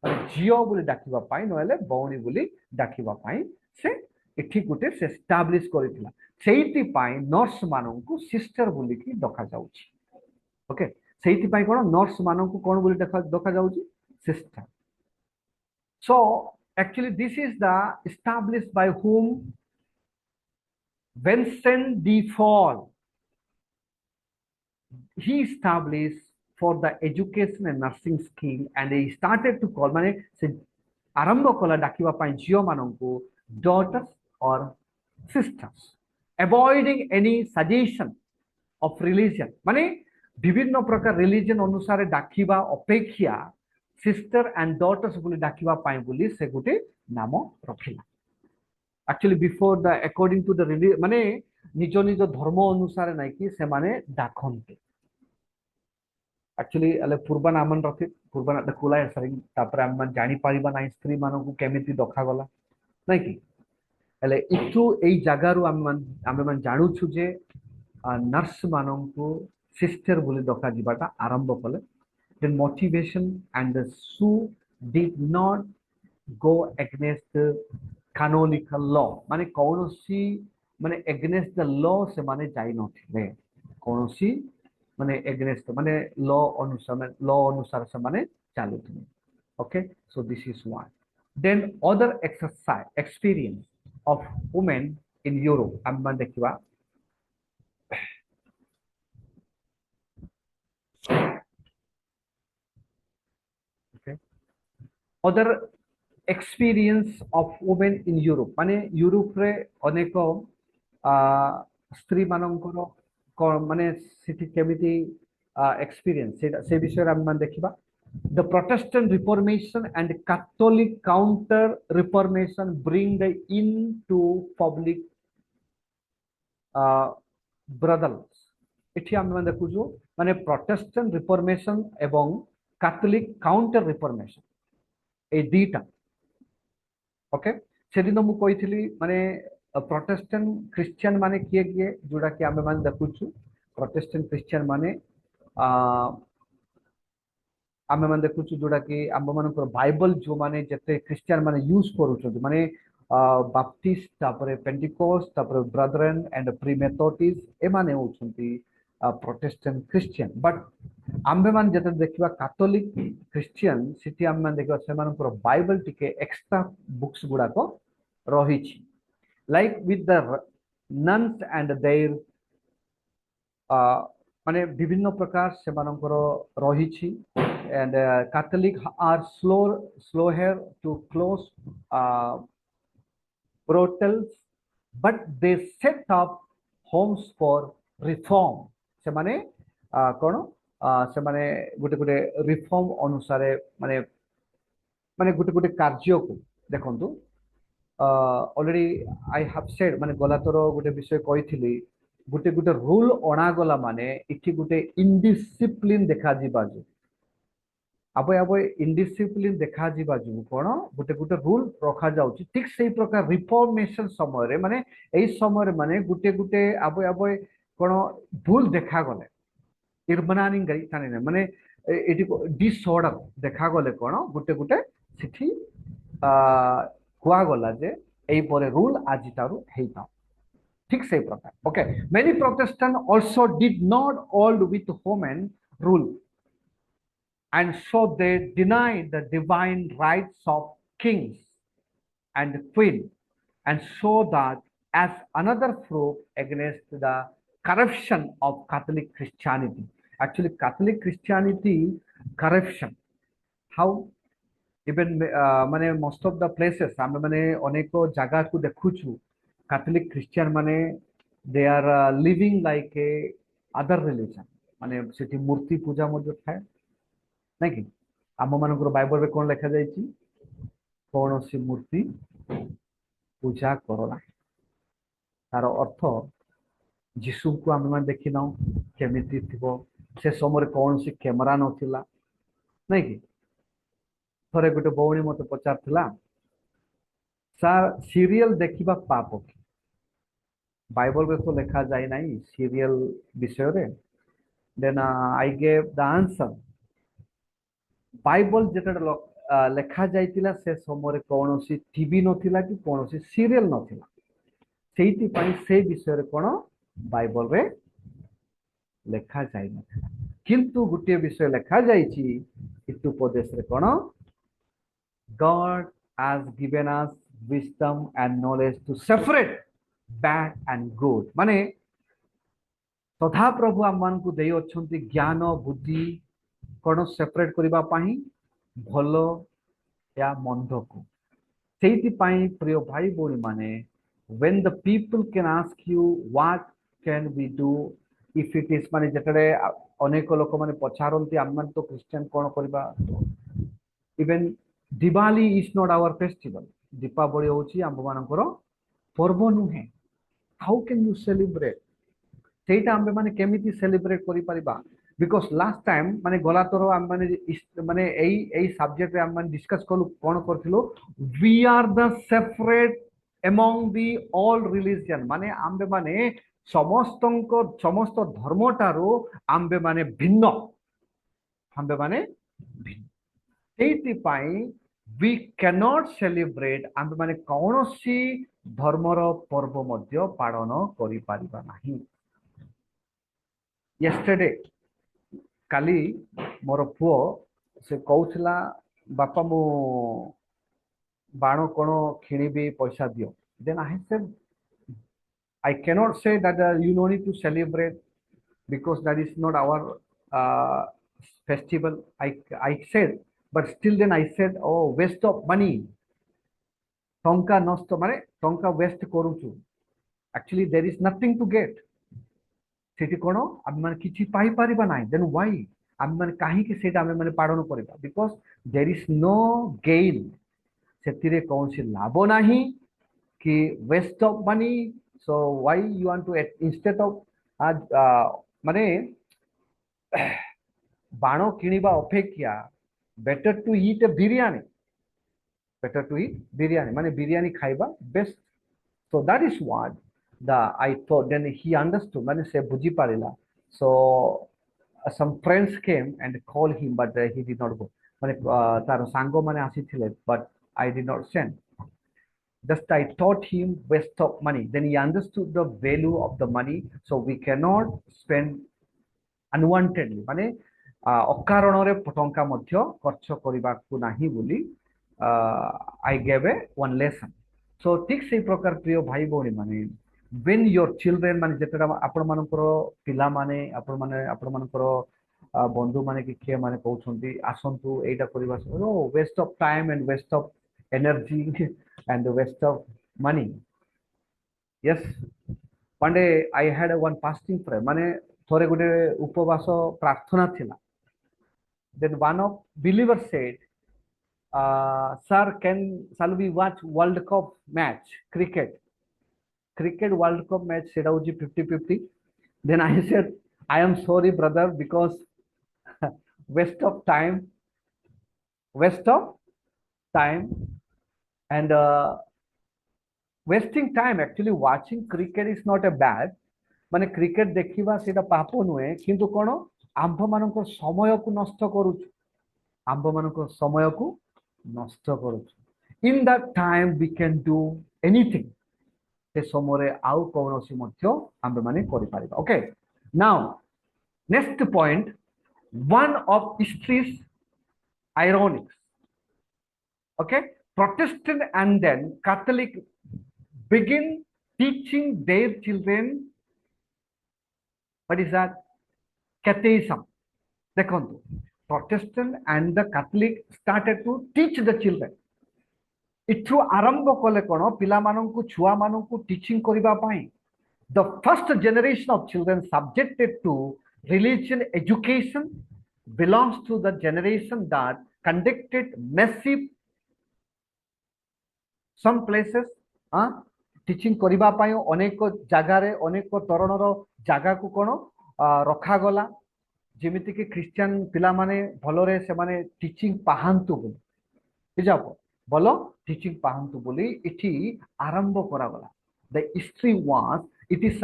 ମାନେ ଝିଅ ବୋଲି ଡାକିବା ପାଇଁ ନହେଲେ ଭଉଣୀ ବୋଲି ଡାକିବା ପାଇଁ ସେ ଏଠି ଗୋଟେ ସେ ଏଷ୍ଟାବ୍ଲିଶ କରିଥିଲା. ସେଇଥିପାଇଁ ନର୍ସ ମାନଙ୍କୁ ସିଷ୍ଟର ବୋଲିକି ଡକାଯାଉଛି. ଓକେ, ସେଇଥିପାଇଁ କ'ଣ ନର୍ସ ମାନଙ୍କୁ କ'ଣ ବୋଲି ଡକାଯାଉଛି sister. So actually this is the established by whom Vincent de Paul. He established for the education and nursing skill and he started to call माने से आरंभ कला डाकिवा पाई झियो मानंकु daughters or sisters, avoiding any suggestion of religion. माने विभिन्न प्रकार religion अनुसार डाकिवा अपेक्षा sister and daughters बोली डाकिवा पाई बोली से गुटे नाम रखिला. Actually before the according to the religion माने निज निज धर्म अनुसार नाही कि से माने डाखन्ते. एक्चुअली अले पूर्व नामन रखि पूर्व ना कुला सरी तापर हम जानि परिबा नाही स्त्री मानकु केमिति डखा गला नाही कि अले इथु एई जगारु हम मन जानु छु जे नर्स मानकु सिस्टर बोली डका जिबाटा आरंभ कले. The motivation and the Sue did not go against the canonical law. माने कौनसी माने against the law से माने जाई नथिले. कौनसी माने against माने law अनुसार से माने चालू थे. Okay, so this is one. Then other exercise experience of women in Europe. हम मान देखिवा. other experience of women in Europe. माने यूरोप रे अनेक स्त्री मानकर माने सिटी केमिति एक्सपीरियंस से विषय हम मान देखिबा. The Protestant Reformation and Catholic Counter Reformation bring the into public brothels. एठी हम मान देखुजो माने Protestant Reformation एवं Catholic Counter Reformation ए दीटा. ओके, से दिन मु कहिथिली माने प्रोटेस्टेंट क्रिश्चियन माने किए किए जोड़ा कि आमे मान देखुछु. प्रोटेस्टेंट क्रिश्चियन माने आमे मान देखुछु जोड़ा कि आमे मान बाइबल जो माने जते क्रिश्चियन माने यूज करूछु माने बाप्टिस्ट तापरे पेंटिकोस्ट तापरे ब्रदरन एंड प्रीमेथोडिस्ट ए माने होछंती प्रोटेस्टेंट क्रिश्चियन. बट आम्बे मान जते देखिबा कैथोलिक क्रिश्चियन सिटी आम्बे मान देखिबा से मानकर बाइबल टिके एक्स्ट्रा बुक्स गुडा को रहिछि. Like with the nuns and there माने विभिन्न प्रकार से मानकर रहिछि. And Catholic are slow here to close brothels, but they set up homes for reform. से माने कोन से माने गुटे गुटे रिफॉर्म अनुसार माने माने गुटे गुटे कार्य को देखंतु. ऑलरेडी आई हैव सेड माने गलातर गुटे विषय कहिथिली गुटे गुटे रूल अणा गला माने इठी गुटे इनडिसिप्लिन देखा जिबा जो आबे आबे इनडिसिप्लिन देखा जिबा जो कोन गुटे गुटे रूल रखा जाउची. ठीक सेही प्रकार रिफॉर्मेशन समय रे माने एई समय रे माने गुटे गुटे आबे आबे कोन भूल देखा गले इरबनानिंग गई थाने माने एटी डिसऑर्डर देखा गले कोन गुटे गुटे सिठी कुआ गला जे एई परे रूल आजितारु हेइता. ठीक सेही प्रकार. Okay, many Protestant also did not hold with women rule and so they denied the divine rights of kings and queen and so that as another proof against the corruption of Catholic Christianity. Actually Catholic Christianity corruption, how even माने most of the places आमे माने अनेको जगह को देखुछु Catholic Christian माने they are living like a other religion. माने सेठी मूर्ति पूजा मध्य थाए ना कि आम मानकर बाइबल रे कोन लिखा जायछि कौन सी मूर्ति पूजा करना तार अर्थ जीशु को आम मैंने देखी ना केमिति थिबो से समय कौन सी कैमरा नथिला नहीं कि थरे गोटे बौणी मते पचारथिला सार सीरियल देखिबा पाप कि बाइबल रे तो लिखा जाय नाही सीरियल विषय रे then I gave the answer Bible जेटा लेखा जाइतिला से समय कौन सी टीवी नथिला कि कौन सी सीरियल नथिला सेठी पई से विषय रे कोन बाइबल रे लेखा जाय नथिला किंतु गुटे विषय लेखा जायछि इतुपदेश रे कोन God has given us wisdom and knowledge to separate bad and good माने सदा प्रभु आम मान को दे अछंती ज्ञान बुद्धि कोन सेपरेट करिबा पाही भलो या मंद को सेठी पाई प्रिय भाई बोली माने when the people can ask you what can we do if it is माने जटरे अनेक लोक माने पछारंती आम मान तो क्रिश्चियन कोन करिबा even Diwali is not our festival Deepawali होची आम मानकर पर्व नुहे how can you celebrate सेटा आम माने केमिति सेलिब्रेट करि परिबा बिकॉज लास्ट टाइम माने गला तोर आम माने माने एई सब्जेक्ट रे आम माने डिस्कस करलु कोन करथिलो we are the separate among the all religion माने आम माने समस्त धर्मटारो आम माने भिन्न आम माने भिन्न सेठी पाई we cannot celebrate आम माने कौनसी धर्मर पर्व मध्य पालन करि परिबा नाही yesterday काली मोर पुओ से कहउथला बापा मो बाण कोन खिणीबी पैसा दियो then I said I cannot say that you no need to celebrate because that is not our festival I said but still then I said oh waste of money टंका नष्ट माने टंका वेस्ट करूछु actually there is nothing to get सेठी कोन आम माने किछि पाई परिबा नाही then why आम माने काहे कि सेटा आम माने पालन करबा because there is no gain सेतिरे कोनसी लाभ नाही कि waste of money so why you want to instead of माने बाण किनिबा अपेक्षा better to eat a biryani better to eat biryani माने biryani खाइबा best so that is what I thought then he understood माने से बुझी पारिला so some friends came and called him but he did not go माने तार सांगो माने आसीथिले but I did not send just I taught him waste of money then he understood the value of the money so we cannot spend unwantedly माने अकारण रे टंका मध्य खर्च करबा को नाही बोली I gave a one lesson so ठीक से प्रकार प्रिय भाई बोनी माने when your children माने जेतरा आपण मानकर पिला माने आपण मानकर बंधु माने कि के माने कहउछंती आसंतु एटा करबा no waste of time and waste of energy and waste of money yes one day I had a one fasting prayer माने थोरे गुटे उपवास प्रार्थना थिला then one of believers said sir shall we watch world cup match cricket world cup match seta hoji 50-50 then I said I am sorry brother because waste of time and wasting time actually watching cricket is not a bad माने cricket देखिबा सेटा पाप नुए किंतु कोन आंभ मानक समय को नष्ट करूछु आंभ मानक समय को नष्ट करूछु in that time we can do anything से समय आउ कोनोसी मध्य आंभ माने करि पारिबा okay now next point one of history's ironics okay Protestant and then Catholic begin teaching their children what is that catechism देखंतु Protestant and the Catholic started to teach the children इथु आरंभ कले कोन पिला माननकु छुआ माननकु टीचिंग करिबा पई the first generation of children subjected to religion education belongs to the generation that conducted massive some places teaching କରିବା ପାଇଁ ଅନେକ ଜାଗାରେ ଅନେକ ତରଣର ଜାଗାକୁ କ'ଣ ରଖାଗଲା ଯେମିତି କି ଖ୍ରୀଷ୍ଟିଆନ ପିଲାମାନେ ଭଲରେ ସେମାନେ ଟିଚିଂ ପାହାନ୍ତୁ ବୋଲି ବୁଝାବ ଭଲ ଟିଚିଂ ପାହାନ୍ତୁ ବୋଲି ଏଠି ଆରମ୍ଭ କରାଗଲା the history was it is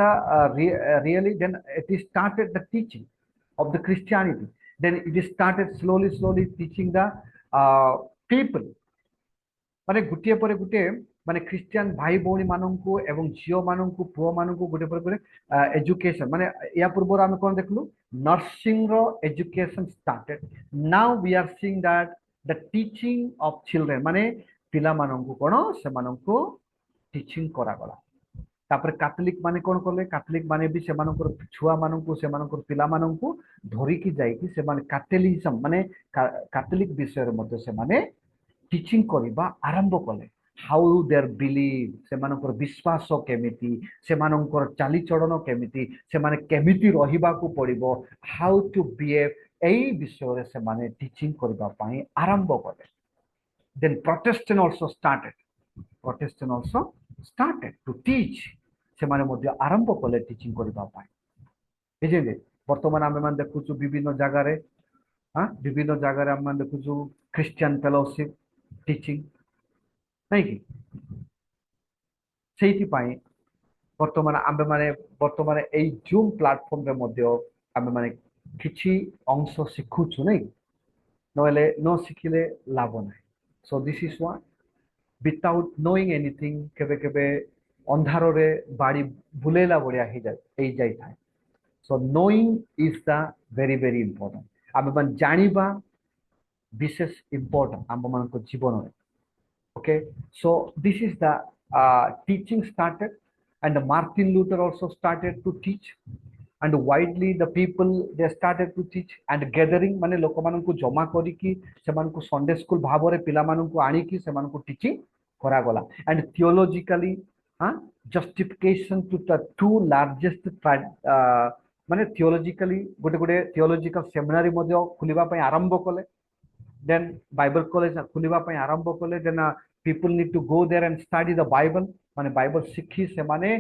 really then it is started the teaching of the Christianity then it is started slowly teaching the people माने गुटिए पर गुटे माने ख्रिस्टियन भाई भौणी माननकु एवं झियो माननकु पुओ माननकु गुटे पर गुटे एजुकेशन माने या पूर्व आमे कोन देखलु नर्सिंग रो education started now we are seeing that the teaching of children माने पिला माननकु कोन से माननकु टीचिंग करा गला तापर कैथोलिक माने कोन करले कैथोलिक माने भी से माननकर छुआ माननकु से माननकर पिला माननकु धरि की जाई कि से माने कैथोलिज्म माने कैथोलिक विषय रे मते से माने टीचिंग करिबा आरंभ कले हाउ देयर बिलीव से मानकर विश्वास केमिति से मानकर चाली चलन केमिति से माने केमिति रहिबा को पड़िबो हाउ टू बिहेव एई विषय रे से माने टीचिंग करिबा पई आरंभ कले then Protestant also started to teach से माने मध्ये आरंभ कले टीचिंग करिबा पई एजेले वर्तमान आमे मान देखुछु विभिन्न जगह रे विभिन्न जगह रे आमे देखुछु क्रिश्चियन फेलोशिप टीचिंग नहीं कि सेठी पाई वर्तमान आमे माने वर्तमान एई जूम प्लेटफॉर्म रे मध्ये आमे माने किछि अंश शिखुछु नहीं नले न शिखिले लाभ नाही सो this is what without knowing anything केबे केबे अंधारो रे बाड़ी बुलेला बडिया हे जाई थाए सो knowing is the very important आमे मान जानिबा विशेष इम्पोर्टेंट आम मान जीवन में okay so this is the teaching started and Martin Luther also started to teach and widely the people they started to teach and gathering माने लोक मान को जमा करी की से मान को संडे स्कूल भाव रे पिला मान को आनी की से मान को टीचिंग करा गला and theologically justification to the two largest माने theologically गोटे गोटे theological seminary मध्ये खुलिबा पय आरंभ कले then Bible college खुलिबा पय आरंभ कले then people need to go there and study the Bible माने Bible शिखी से माने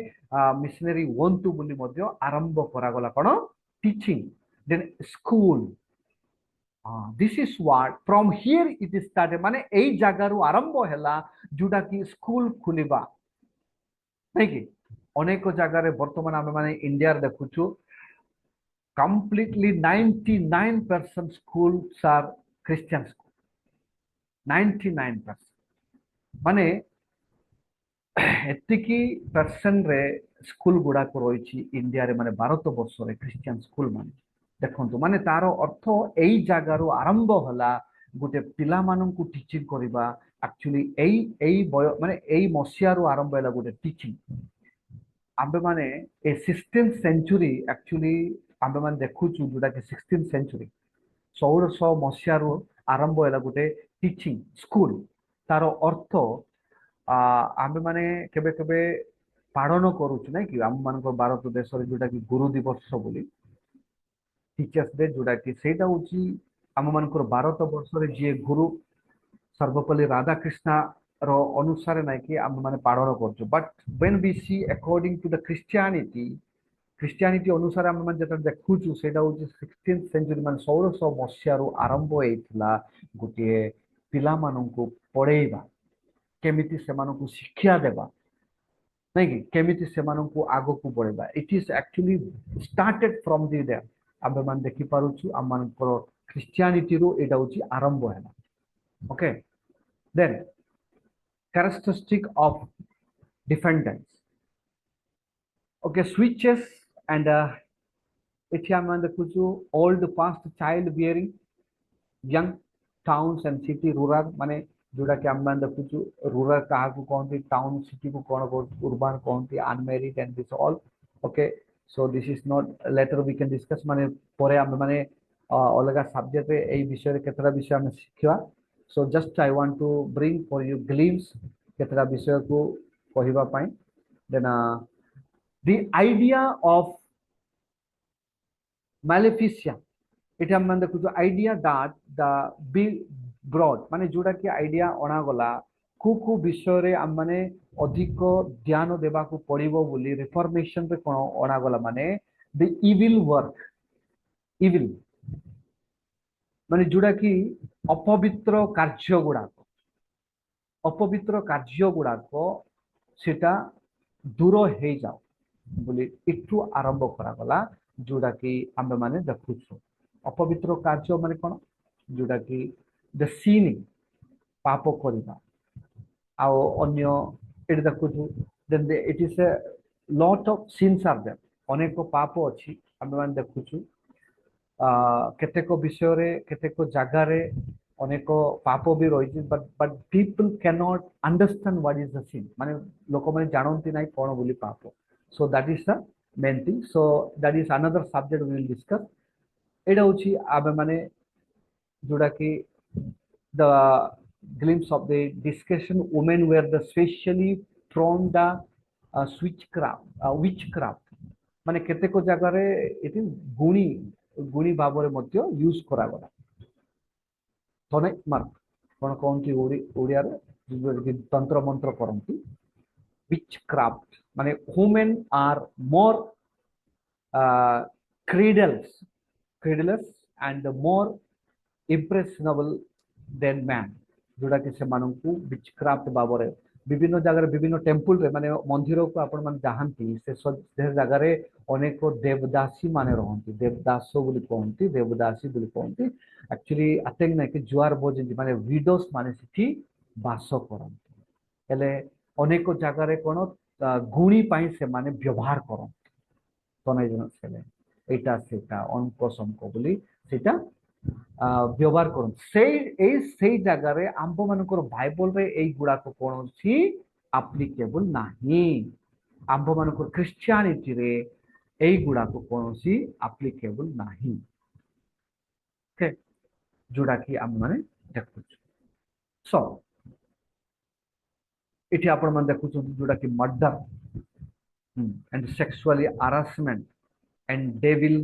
missionary want to बोली मध्ये आरंभ करा गला कोन teaching then school this is what from here it is started माने एई जगारु आरंभ हैला जुडा की स्कूल खुलिबा नै कि अनेक जगह रे वर्तमान आमे माने इंडिया रे देखुछु completely 99% schools are Christian school 99% माने एतिकी परसेंट रे स्कूल गुडा को रही इंडिया रे माने भारत वर्ष रे क्रिश्चियन स्कूल माने देखंतु माने तारो अर्थ एई जगारु आरंभ होला गोटे पिला मानन को टीचिंग करिबा एक्चुअली एई माने एई मसियारु आरंभ होला गोटे टीचिंग आबे माने ए 16th सेंचुरी एक्चुअली आबे माने देखुछु जोडा के 16th सेंचुरी 1600 मसियारु आरंभ होला गोटे टीचिंग स्कूल तारो अर्थ आमे माने केबे केबे पालन करूछु नै कि आम मान को भारत देश रे जोडा कि गुरु दिवस बोली टीचर्स डे जोडा कि सेटा होची आम मान को भारत वर्ष रे जे गुरु सर्वपल्ली राधा कृष्ण रो अनुसार नै कि आम माने पालन करछु but when we see according to the Christianity अनुसार आम मान जेटा देखुछु सेटा होची 16th सेंचुरी मान 1600 मसियारु आरंभ हेइतला गोटे पिला माननकु पढेइबा केमिति सेमानकु शिक्षा देबा नै कि केमिति सेमानकु आगो को बढ़ेबा it is actually started from the there आबे मान देखि पारुछु आम मान को क्रिश्चियनिटी रो एटा होची आरंभ हैला okay then characteristic of defendants okay switches and एठी आम मान देखुछु old past child bearing young towns and city rural माने जोड़ा कि आम मान देखुछु रूरल कहा को कहते टाउन सिटी को कोन urban कहते unmarried and this all okay so this is not later we can discuss माने परे आम माने अलग सब्जेक्ट रे एई विषय रे केतरा विषय हम शिखवा so just I want to bring for you glimpse केतरा विषय को कहिबा पई then the idea of maleficia ଏଠି ଆମେ ମାନେ ଦେଖୁଛୁ ଆଇଡିଆ ଦାଟ ଦ ବି ବ୍ରଡ ମାନେ ଯୋଉଟା କି ଆଇଡିଆ ଅଣାଗଲା କୋଉ ବିଷୟରେ ଆମେ ମାନେ ଅଧିକ ଧ୍ୟାନ ଦେବାକୁ ପଡିବ ବୋଲି ରିଫର୍ମେସନରେ କଣ ଅଣାଗଲା ମାନେ ଦ ଇଭିଲ ୱାର୍କ ଇଭିଲ ମାନେ ଯୋଉଟା କି ଅପବିତ୍ର କାର୍ଯ୍ୟ ଗୁଡାକ ସେଟା ଦୂର ହେଇଯାଉ ବୋଲି ଏଠୁ ଆରମ୍ଭ କରାଗଲା ଯୋଉଟା କି ଆମେ ମାନେ ଦେଖୁଛୁ ଅପବିତ୍ର କାର୍ଯ୍ୟ ମାନେ କଣ ଯୋଉଟା କି ଦ ସିନ୍ ପାପ କରିବା ଆଉ ଅନ୍ୟ ଏଠି ଦେଖୁଛୁ it is a lot of sins are there ଅନେକ ପାପ ଅଛି ଆମେ ମାନେ ଦେଖୁଛୁ କେତେକ ବିଷୟରେ କେତେକ ଜାଗାରେ ଅନେକ ପାପ ବି ରହିଛି but people cannot understand what is the sin ମାନେ ଲୋକମାନେ ଜାଣନ୍ତି ନାହିଁ କଣ ବୋଲି ପାପ so that is the main thing so that is another subject we will discuss ଏଇଟା ହଉଛି ଆମେ ମାନେ ଯୋଉଟା କି ଦ glimpse of the discussion women were the specially prone the witchcraft ମାନେ କେତେକ ଜାଗାରେ ଏଠି ଗୁଣି ଭାବରେ ମଧ୍ୟ ୟୁଜ କରାଗଲା ତନେ ମାର୍କ କଣ କହନ୍ତି ଓଡ଼ିଆରେ ତନ୍ତ୍ର ମନ୍ତ୍ର କରନ୍ତି witchcraft ମାନେ women are more credulous and more impressionable than man जोटा कि सेमानंकु विचक्राफ्ट भाବରେ ବିଭିନ୍ନ ଜାଗାରେ ବିଭିନ୍ନ ଟେମ୍ପଲରେ ମାନେ ମନ୍ଦିରକୁ ଆପଣ ମାନେ ଯାଆନ୍ତି ସେ ଜାଗାରେ ଅନେକ ଦେବଦାସୀ ମାନେ ରହନ୍ତି ଦେବଦାସ ବୋଲି କହନ୍ତି ଦେବଦାସୀ ବୋଲି କହନ୍ତି ଆକ୍ଚୁଆଲି ଆତେକ ନାହିଁ କି ଜୁଆର ବଜନ୍ତି ମାନେ ୱିଡୋସ୍ ମାନେ ସେଠି ବାସ କରନ୍ତି ହେଲେ ଅନେକ ଜାଗାରେ କଣ ଗୁଣି ପାଇଁ ସେମାନେ ବ୍ୟବହାର କରନ୍ତି ତନାଇ ଜଣ ସେଲେ ଏଇଟା ସେଟା ଅଙ୍କ ଶଙ୍କ ବୋଲି ସେଟା ବ୍ୟବହାର କରନ୍ତି ସେଇ ଜାଗାରେ ଆମ୍ଭ ମାନଙ୍କର ବାଇବଲରେ ଏଇ ଗୁଡାକ କୌଣସି ଆପ୍ଲିକେବୁଲ ନାହିଁ ଆମ୍ଭ ମାନଙ୍କର ଖ୍ରୀଷ୍ଟିଆନିଟିରେ ଏଇ ଗୁଡାକ କୌଣସି ଆପ୍ଲିକେବୁଲ ନାହିଁ ଯୋଉଟା କି ଆମେ ମାନେ ଦେଖୁଛୁ ସୋ ଏଠି ଆପଣ ମାନେ ଦେଖୁଛନ୍ତି ଯୋଉଟା କି murder and sexually harassment and devil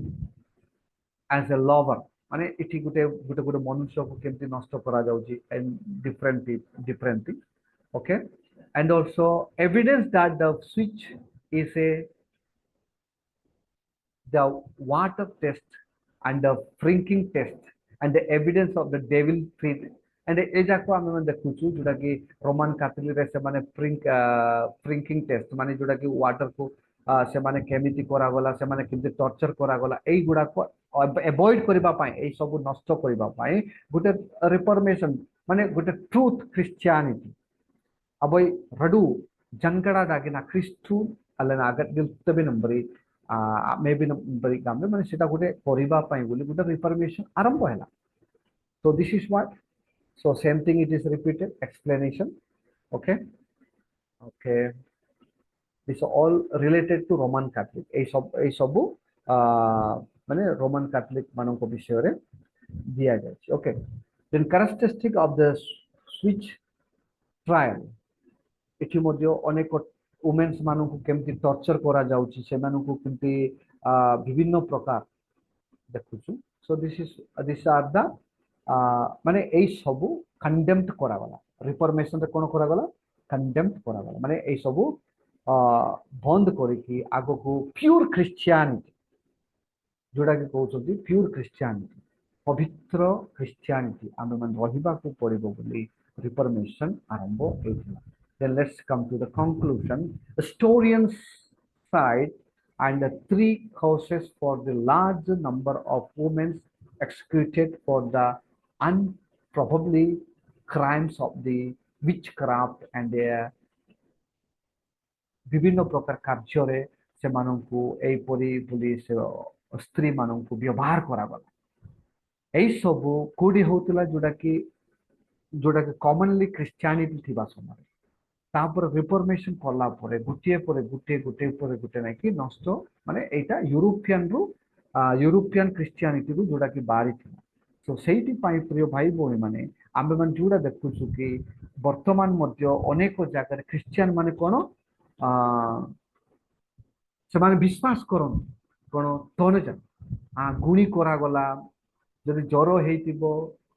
as a lover ମାନେ ଏଠି ଗୋଟେ ମନୁଷ୍ୟକୁ କେମିତି ନଷ୍ଟ କରାଯାଉଛି and different things okay and also evidence that the switch is the water test and the drinking test and the evidence of the devil faith and ଏ ଯାକ ଆମେ ମାନେ ଦେଖୁଛୁ ଯୋଉଟା କି ରୋମାନ କାଥଲିକରେ ସେମାନେ ପ୍ରିଙ୍କିଂ ଟେଷ୍ଟ ମାନେ ଯୋଉଟା କି ୱାଟରକୁ ସେମାନେ କେମିତି କରାଗଲା ସେମାନେ କେମିତି ଟର୍ଚର କରାଗଲା ଏଇଗୁଡାକ ଏଭଏଡ କରିବା ପାଇଁ ଏଇ ସବୁ ନଷ୍ଟ କରିବା ପାଇଁ ଗୋଟେ ରିଫର୍ମେସନ ମାନେ ଗୋଟେ ଟ୍ରୁଥ ଖ୍ରୀଷ୍ଟିଆନିଟି ಅಬೈ ರಡು ಜಂಗಡದಾಗಿನ ಕ್ರಿಸ್ತು ಅಲ್ಲನ ಆಗತ್ತೆ ನಂಬರಿ ମେ ବି ନମ୍ବର କାମରେ ମାନେ ସେଟା ଗୋଟେ କରିବା ପାଇଁ ବୋଲି ଗୋଟେ ରିଫର୍ମେସନ ଆରମ୍ଭ ହେଲା so this is what so same thing it is repeated explanation okay okay this all related to roman catholic এই ସବୁ ମାନେ roman catholic ମାନଙ୍କ ବିଷୟରେ ଦିଆଯାଇଛି okay then characteristic of the switch trial ଏଠି ମଧ୍ୟ ଅନେକ ଓମେନ୍ସ ମାନଙ୍କୁ କେମିତି ଟର୍ଚର କରାଯାଉଛି ସେମାନଙ୍କୁ କେମିତି ବିଭିନ୍ନ ପ୍ରକାର ଦେଖୁଛୁ ସୋ ଦିସ୍ ଆର୍ ଦ ମାନେ ଏଇ ସବୁ କଣ୍ଡେମ୍ଟ କରାଗଲା ରିଫର୍ମେସନରେ କ'ଣ କରାଗଲା କଣ୍ଡେମ୍ଟ କରାଗଲା ମାନେ ଏଇ ସବୁ ବନ୍ଦ କରିକି ଆଗକୁ ପ୍ୟୁର ଖ୍ରୀଷ୍ଟିଆନିଟି ଯୋଉଟାକି କହୁଛନ୍ତି ପ୍ୟୁର ଖ୍ରୀଷ୍ଟିଆନିଟି ପବିତ୍ର ଖ୍ରୀଷ୍ଟିଆନିଟି ଆମେମାନେ ରହିବାକୁ ପଡ଼ିବ ବୋଲି ରିଫର୍ମେସନ ଆରମ୍ଭ ହେଇଥିଲା then let's come to the conclusion historians cite and the three causes for the large number of women executed for the unprobably crimes of the witchcraft and their ବିଭିନ୍ନ ପ୍ରକାର କାର୍ଯ୍ୟରେ ସେମାନଙ୍କୁ ଏଇପରି ବୋଲି ସ୍ତ୍ରୀ ମାନଙ୍କୁ ବ୍ୟବହାର କରାଗଲା ଏଇ ସବୁ କୋଉଠି ହଉଥିଲା ଯୋଉଟାକି କମନଲି ଖ୍ରୀଷ୍ଟିଆନିଟି ଥିବା ସମୟରେ ତାପରେ ରିଫର୍ମେସନ କଲା ପରେ ଗୋଟିଏ ପରେ ନାଇକି ନଷ୍ଟ ମାନେ ଏଇଟା ୟୁରୋପିଆନ ଖ୍ରୀଷ୍ଟିଆନିଟିରୁ ଯୋଉଟାକି ବାହାରିଥିଲା ତ ସେଇଥିପାଇଁ ପ୍ରିୟ ଭାଇ ଭଉଣୀ ମାନେ ଆମେମାନେ ଯୋଉଟା ଦେଖୁଛୁ କି ବର୍ତ୍ତମାନ ମଧ୍ୟ ଅନେକ ଜାଗାରେ ଖ୍ରୀଷ୍ଟିଆନ ମାନେ କ'ଣ ସେମାନେ ବିଶ୍ୱାସ କରନ୍ତି କ'ଣ ତନେ ଗୁଣି କରାଗଲା ଯଦି ଜ୍ୱର ହେଇଥିବ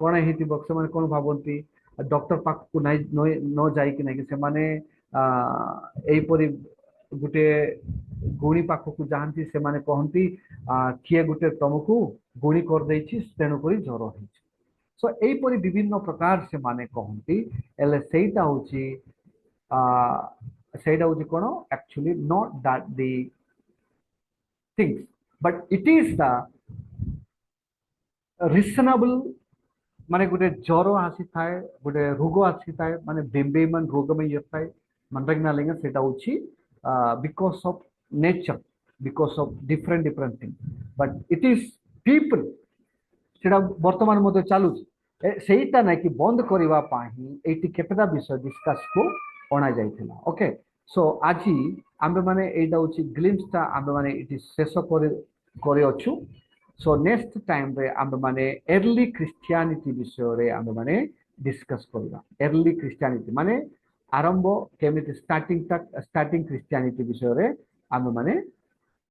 କଣ ହେଇଥିବ ସେମାନେ କଣ ଭାବନ୍ତି ଡକ୍ଟର ପାଖକୁ ନ ଯାଇକି ନାଇକି ସେମାନେ ଏଇପରି ଗୋଟେ ଗୁଣି ପାଖକୁ ଯାଆନ୍ତି ସେମାନେ କହନ୍ତି କିଏ ଗୋଟେ ତମକୁ ଗୁଣି କରିଦେଇଛି ତେଣୁକରି ଜ୍ୱର ହେଇଛି ସୋ ଏଇପରି ବିଭିନ୍ନ ପ୍ରକାର ସେମାନେ କହନ୍ତି ହେଲେ ସେଇଟା ହଉଛି କଣ actually not that the things but it is the reasonable ମାନେ ଗୋଟେ ଜ୍ୱର ଆସିଥାଏ ଗୋଟେ ରୋଗ ଆସିଥାଏ ମାନେ ବେମ୍ବେମାନ ରୋଗମୟ ଥାଏ ମନରେଗନା ଲେଙ୍ଗା ସେଇଟା ହଉଛି because of nature because of different thing but eat is people ସେଇଟା ବର୍ତ୍ତମାନ ମଧ୍ୟ ଚାଲୁଛି ସେଇଟା ନାଇଁ କି ବନ୍ଦ କରିବା ପାଇଁ ଏଇଠି କେତେଟା ବିଷୟ ଡିସ୍କସକୁ ଅଣାଯାଇଥିଲା ଓକେ ସୋ ଆଜି ଆମ୍ଭେମାନେ ଏଇଟା ହଉଛି ଗ୍ଲିମ୍ସଟା ଆମ୍ଭେମାନେ ଏଇଠି ଶେଷ କରିଅଛୁ ସୋ ନେକ୍ସଟ ଟାଇମରେ ଆମ୍ଭେମାନେ ଏର୍ଲି ଖ୍ରୀଷ୍ଟିଆନିଟି ବିଷୟରେ ଆମ୍ଭେମାନେ ଡିସ୍କସ କରିବା ଏର୍ଲି ଖ୍ରୀଷ୍ଟିଆନିଟି ମାନେ ଆରମ୍ଭ କେମିତି ଷ୍ଟାର୍ଟିଂ ଖ୍ରୀଷ୍ଟିଆନିଟି ବିଷୟରେ ଆମ୍ଭେମାନେ